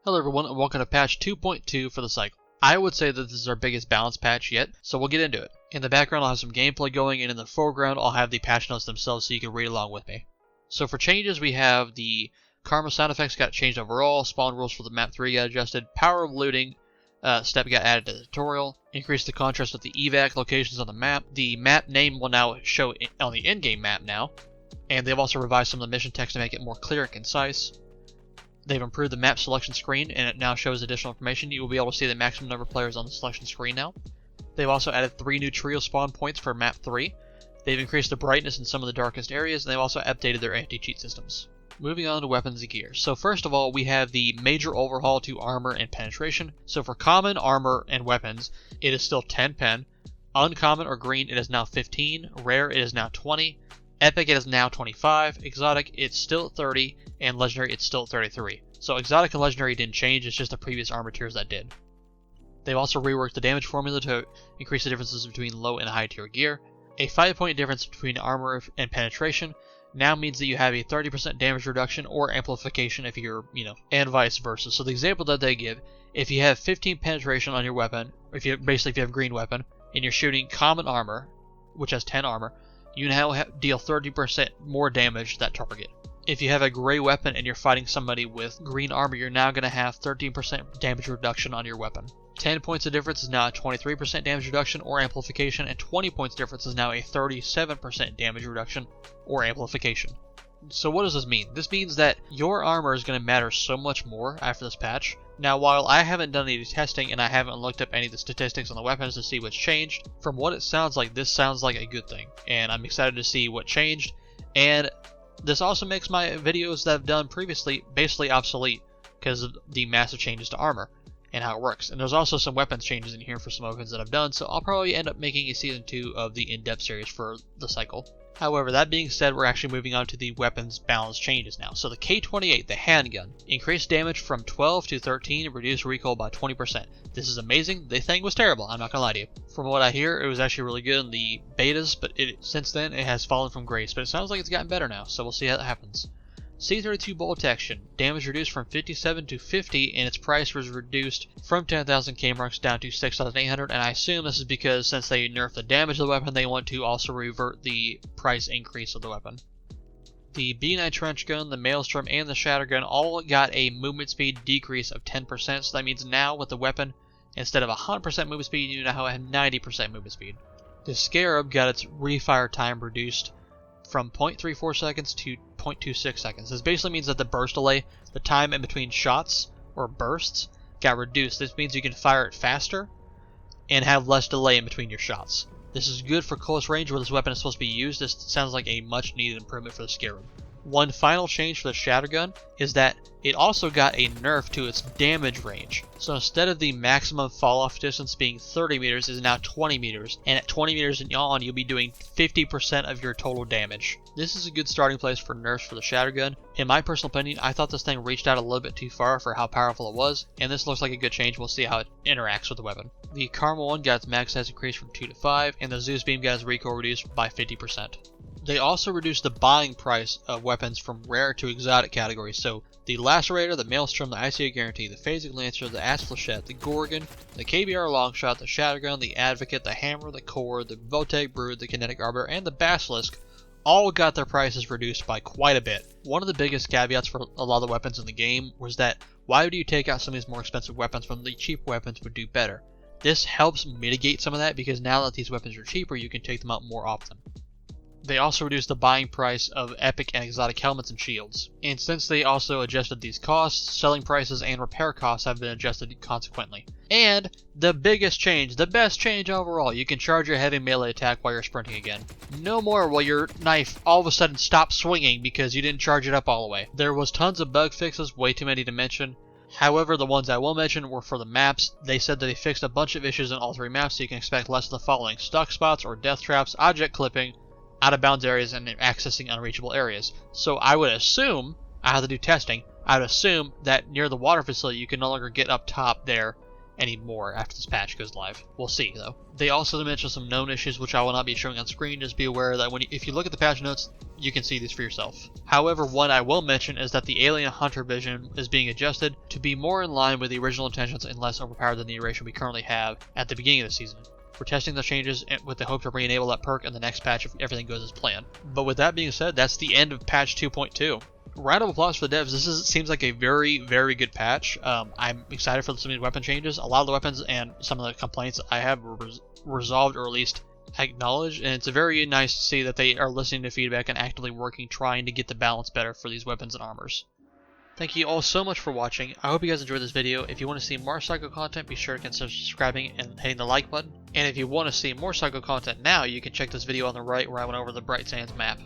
Hello everyone and welcome to patch 2.2 for the cycle. I would say that this is our biggest balance patch yet, so we'll get into it. In the background I'll have some gameplay going, and in the foreground I'll have the patch notes themselves so you can read along with me. So for changes we have the Karma sound effects got changed overall, spawn rules for the map 3 got adjusted, power of looting step got added to the tutorial, increased the contrast of the evac locations on the map, the map name will now show on the in-game map now, and they've also revised some of the mission text to make it more clear and concise. They've improved the map selection screen, and it now shows additional information. You will be able to see the maximum number of players on the selection screen now. They've also added 3 new trio spawn points for map 3. They've increased the brightness in some of the darkest areas, and they've also updated their anti-cheat systems. Moving on to weapons and gear. So first of all, we have the major overhaul to armor and penetration. So for common, armor, and weapons, it is still 10 pen. Uncommon or green, it is now 15. Rare, it is now 20. Epic, it is now 25. Exotic, it's still 30. And legendary, it's still 33. So exotic and legendary didn't change, it's just the previous armor tiers that did. They've also reworked the damage formula to increase the differences between low and high tier gear. A 5-point difference between armor and penetration now means that you have a 30% damage reduction or amplification if you're, and vice versa. So the example that they give, if you have 15 penetration on your weapon, or if you have green weapon, and you're shooting common armor, which has 10 armor, you now deal 30% more damage to that target. If you have a gray weapon and you're fighting somebody with green armor, you're now going to have 13% damage reduction on your weapon. 10 points of difference is now a 23% damage reduction or amplification, and 20 points difference is now a 37% damage reduction or amplification. So what does this mean? This means that your armor is going to matter so much more after this patch. Now, while I haven't done any testing and I haven't looked up any of the statistics on the weapons to see what's changed, from what it sounds like, this sounds like a good thing, and I'm excited to see what changed. And this also makes my videos that I've done previously basically obsolete because of the massive changes to armor and how it works. And there's also some weapons changes in here for some weapons that I've done, so I'll probably end up making a season 2 of the in-depth series for the cycle. However, that being said, we're actually moving on to the weapons balance changes now. So the K28, the handgun, increased damage from 12 to 13 and reduced recoil by 20%. This is amazing. The thing was terrible, I'm not gonna lie to you. From what I hear, it was actually really good in the betas, but since then it has fallen from grace. But it sounds like it's gotten better now, so we'll see how that happens. C32 bolt action, damage reduced from 57 to 50, and its price was reduced from 10,000 K-marks down to 6,800, and I assume this is because since they nerfed the damage of the weapon, they want to also revert the price increase of the weapon. The B9 trench gun, the Maelstrom, and the Shadowgun all got a movement speed decrease of 10%, so that means now with the weapon, instead of 100% movement speed, you now have 90% movement speed. The Scarab got its refire time reduced from 0.34 seconds to 0.26 seconds. This basically means that the burst delay, the time in between shots or bursts, got reduced. This means you can fire it faster and have less delay in between your shots. This is good for close range where this weapon is supposed to be used. This sounds like a much needed improvement for the Scarab. One final change for the Shadowgun is that it also got a nerf to its damage range. So instead of the maximum fall-off distance being 30 meters, it is now 20 meters. And at 20 meters and on, you'll be doing 50% of your total damage. This is a good starting place for nerfs for the Shadowgun. In my personal opinion, I thought this thing reached out a little bit too far for how powerful it was, and this looks like a good change. We'll see how it interacts with the weapon. The Karma one got its max size increased from 2 to 5, and the Zeus Beam got its recoil reduced by 50%. They also reduced the buying price of weapons from rare to exotic categories. So the Lacerator, the Maelstrom, the ICA Guarantee, the Phasic Lancer, the Ass Flechette, the Gorgon, the KBR Longshot, the Shadowgun, the Advocate, the Hammer, the Core, the Votech Brood, the Kinetic Arbiter, and the Basilisk all got their prices reduced by quite a bit. One of the biggest caveats for a lot of the weapons in the game was that why do you take out some of these more expensive weapons when the cheap weapons would do better? This helps mitigate some of that because now that these weapons are cheaper, you can take them out more often. They also reduced the buying price of epic and exotic helmets and shields. And since they also adjusted these costs, selling prices and repair costs have been adjusted consequently. And the biggest change, the best change overall, you can charge your heavy melee attack while you're sprinting again. No more will your knife all of a sudden stop swinging because you didn't charge it up all the way. There was tons of bug fixes, way too many to mention. However, the ones I will mention were for the maps. They said that they fixed a bunch of issues in all 3 maps, so you can expect less of the following: stuck spots or death traps, object clipping, out of bounds areas, and accessing unreachable areas. So I would assume, I have to do testing, I would assume that near the water facility you can no longer get up top there anymore after this patch goes live. We'll see, though. They also mentioned some known issues, which I will not be showing on screen. Just be aware that if you look at the patch notes, you can see these for yourself. However, one I will mention is that the alien hunter vision is being adjusted to be more in line with the original intentions and less overpowered than the iteration we currently have at the beginning of the season. We're testing the changes with the hope to re-enable that perk in the next patch if everything goes as planned. But with that being said, that's the end of patch 2.2. Round of applause for the devs. This seems like a very, very good patch. I'm excited for some of these weapon changes. A lot of the weapons and some of the complaints I have were resolved or at least acknowledged, and it's very nice to see that they are listening to feedback and actively working, trying to get the balance better for these weapons and armors. Thank you all so much for watching. I hope you guys enjoyed this video. If you want to see more Psycho content, be sure to consider subscribing and hitting the like button. And if you want to see more Psycho content now, you can check this video on the right where I went over the Bright Sands map.